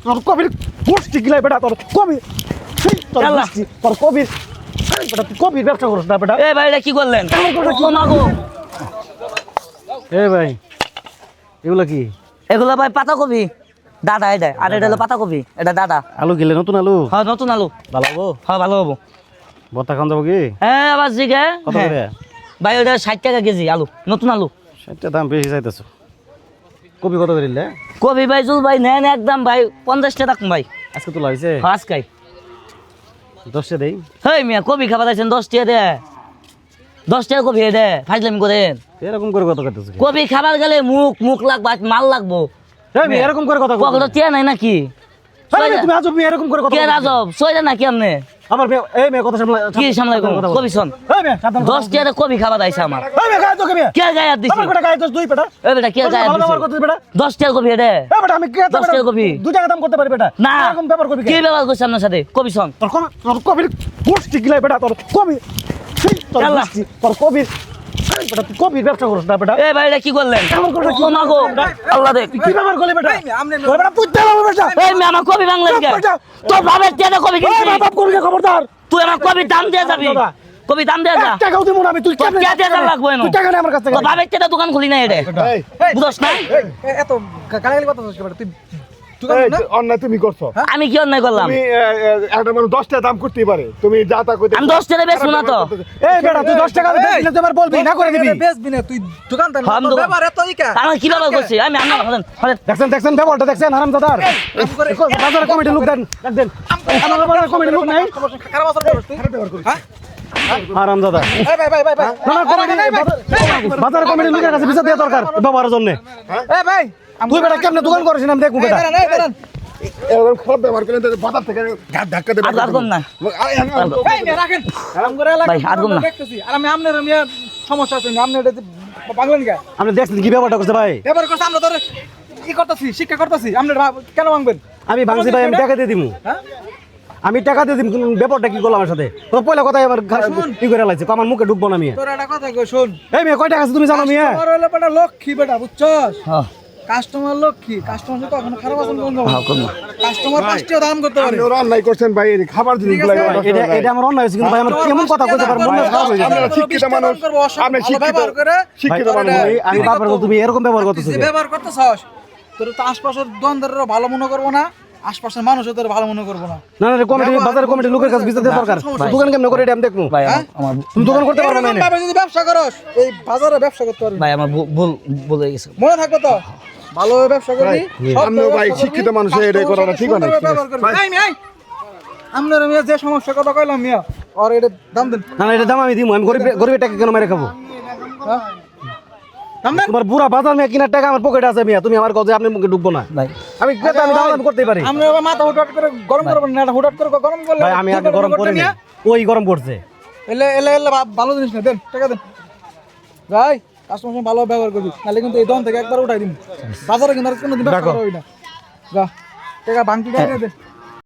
তোর কবির গোষ্ঠী গিলাই বেটা তোর কবি তোর গোষ্ঠী তোর কবির বেটা তুই কবির ব্যবসা করছ না বেটা এ ভাই এটা কি করলেন ও মাগো এ ভাই এগুলো কি এগুলো ভাই পাতাকপি দাদা এটা আর এটা হলো পাতাকপি এটা দাদা আলু গেলে নতুন আলু হ্যাঁ নতুন আলু ভালো হবো হ্যাঁ ভালো হবো ভর্তা খান যাবো কি হ্যাঁ আবার জিগে কত করে ভাই ওটা 60 টাকা কেজি আলু নতুন আলু সেটা দাম বেশি চাইতেছো কবি কত করে নিলে কবি ভাই জুল ভাই নেন একদম ভাই 50 টাকা রাখুন ভাই আজকে তোলা হয়েছে আজকাই 10 দেই হেই মিয়া কবি খাবার আছেন 10 টাকা দে 10 টাকা কবি দে ফাইজলামি করেন এরকম করে কত করতেছো কবি খাবার গেলে মুখ লাগবে মাল লাগবো এই এরকম করে কথা কখনো টিয়া নাই নাকি তুমি আজব এরকম করে কথা কে রাজব সইরা নাকি আপনি আমার এই মেয়ে কথা সামলা কি সামলাই কবি শোন এই মেয়ে সাবধান 10 টাকা কবি খাবার আইছে আমার এই মেয়ে গায়ে তো কে কে গায়ে হাত দিছে আমার বেটা গায়ে তো দুই বেটা এ বেটা কে গায়ে হাত ভালো ব্যবহার দিছে করতেছ বেটা 10 টাকা কবি দে এই বেটা আমি কে 10 টাকা কবি 2 টাকা দাম করতে পারি বেটা না এরকম ব্যবহার করবি কি ব্যবহার করছ আপনার সাথে কবি শোন তোর কবির গোষ্ঠী গিলাই বেটা তোর কবি তোর গোষ্ঠী তোর কবির বেটা তুই কবির ব্যবসা করছ না বেটা এ ভাই এটা কি করলেন ও মাগো আল্লাহ দেখ কি ব্যবহার করলি বেটা ওই বেটা পুত্তে হবে বেটা এই মে আমার কবি বাংলাদেশ কে তোর বাবার টেনে কবি এই কিনছিস বাপ কবি খবরদার তুই আমার কবি দাম দিয়ে যাবি কবি দাম দিয়ে যা টাকাও দেব না আমি তুই তোর কে দিয়ে লাগবে না তুই টাকা নে আমার কাছ থেকে তোর বাবার টেনে দোকান খুলি না এটা বুঝছ না এত গালাগালি কথা বলছিস বেটা তুই দোকান না অন্যায় তুমি করছো আমি কি অন্যায় করলাম তুমি একটা মানুষ 10 টাকা দাম করতেই পারে তুমি যা তা কইতে আমি 10 টাকা বেচবো না তো এই বেটা তুই 10 টাকা দিলে তুই আমার বলবি না করে দিবি বেচবি না তুই দোকানদার না আমি তোর দোকান- ব্যাপার এত ইকা আমি কি ব্যবহার করছি আমি দেখছেন ব্যবহারটা দেখছেন হারামজাদার বাজারে কমিটি লোক দেন দেন আমার বাজারে কমিটি লোক নাই খারাপ আচরণ করিস তুই হ্যাঁ হারামজাদা এই ভাই ভাই ভাই ভাই না বাজারে কমিটি লোকের কাছে বিচার দেওয়া দরকার ব্যবহারের জন্য এই ভাই তুই বেটা কেমনে দোকান করিস আমি দেখবো বেটা দাঁড়ান এরকম খারাপ ব্যবহার করলে তো বাজার থেকে ঘাট ধাক্কা দেবে আর করুন না এই মেয়ে রাখেন আরাম করে ভাই, আর করুন না। দেখতেছি আর আমি আপনার মিয়া সমস্যা আছে আপনি এটা বাংলান কে আপনি দেখছেন কি ব্যাপারটা করছে ভাই এবার করছে আমরা তোর কি করতেছি শিক্ষা করতেছি আপনি কেন ভাঙবেন আমি ভাঙছি ভাই আমি টাকা দিয়ে দিমু হ্যাঁ আমি টাকা দিয়ে দিম কিন্তু ব্যাপারটা কি করলো আমার সাথে তো পয়লা কথা আমার কি করে লাগছে আমার মুখে ঢুকবো না মিয়া তোর একটা কথা কই শুন এই মেয়ে কয় টাকা আছে তুমি জানো মিয়া আমার হলো বেটা লক্ষ্মী বেটা বুঝছস হ্যাঁ কাস্টমার লক্ষ্মী কাস্টমার তো কখনো খারাপ আচরণ করবে না করুন না কাস্টমার 5 দাম করতে পারে ওরা অন্যায় করছেন ভাই এই খাবার জিনিসগুলো এটা এটা আমার অন্যায় হয়েছে কিন্তু ভাই আমার কেমন কথা কইতে পার মন খারাপ হয়ে যাবে আপনারা শিক্ষিত মানুষ আপনি ব্যবহার করে শিক্ষিত মানুষ আমি বারবার বলছি, তুমি এরকম ব্যবহার করতেছো যে ব্যবহার করতেছস তোর তো আশপাশের দোকানদাররা ভালো মনে করবো না আশপাশের মানুষও তোর ভালো মনে করবো না না না কমিটি বাজারে কমিটি লোকের কাছে বিচার দেওয়া দরকার দোকান কেমন করে এটা আমি দেখবো ভাই আমার তুমি দোকান করতে পারবে না এরকম ভাবে যদি ব্যবসা করস এই বাজারে ব্যবসা করতে পারবি ভাই আমার ভুল ভুল হয়ে গেছে মনে থাকবে তো ভালোভাবে ব্যবসা করবি আপনিও ভাই শিক্ষিত মানুষ এটাই করাটা ঠিক না আপনার মিয়া যে সমস্যা কথা কইলাম মিয়া আর এটা দাম দেন না না এটা দাম আমি দিমু আমি গরিবের টাকা কেন মেরে খাবো হ্যাঁ? দাম দেন তোমার পুরা বাজার মেয়ে কিনার টাকা আমার পকেটে আছে মিয়া তুমি আমার কাছে আপনি মুখে ঢুকবো না ভাই আমি ক্রেতা আমি দাম করতেই পারি আপনি আবার মাথা হুটহাট করে গরম করবেন না হুটহাট করে গরম করলে ভাই আমি আগে গরম করি না ওই গরম করছে এলে এলে এলে ভালো জিনিস না দেন টাকা দেন ভাই কাস্টমার ভালো ব্যবহার করবি নাহলে কিন্তু এই দোকান থেকে একবার উঠাই দিন বাজারে কিন্তু আর কোনো দিন ব্যবসা করা হয় না যা টাকা ভাঙতি টাকা দেন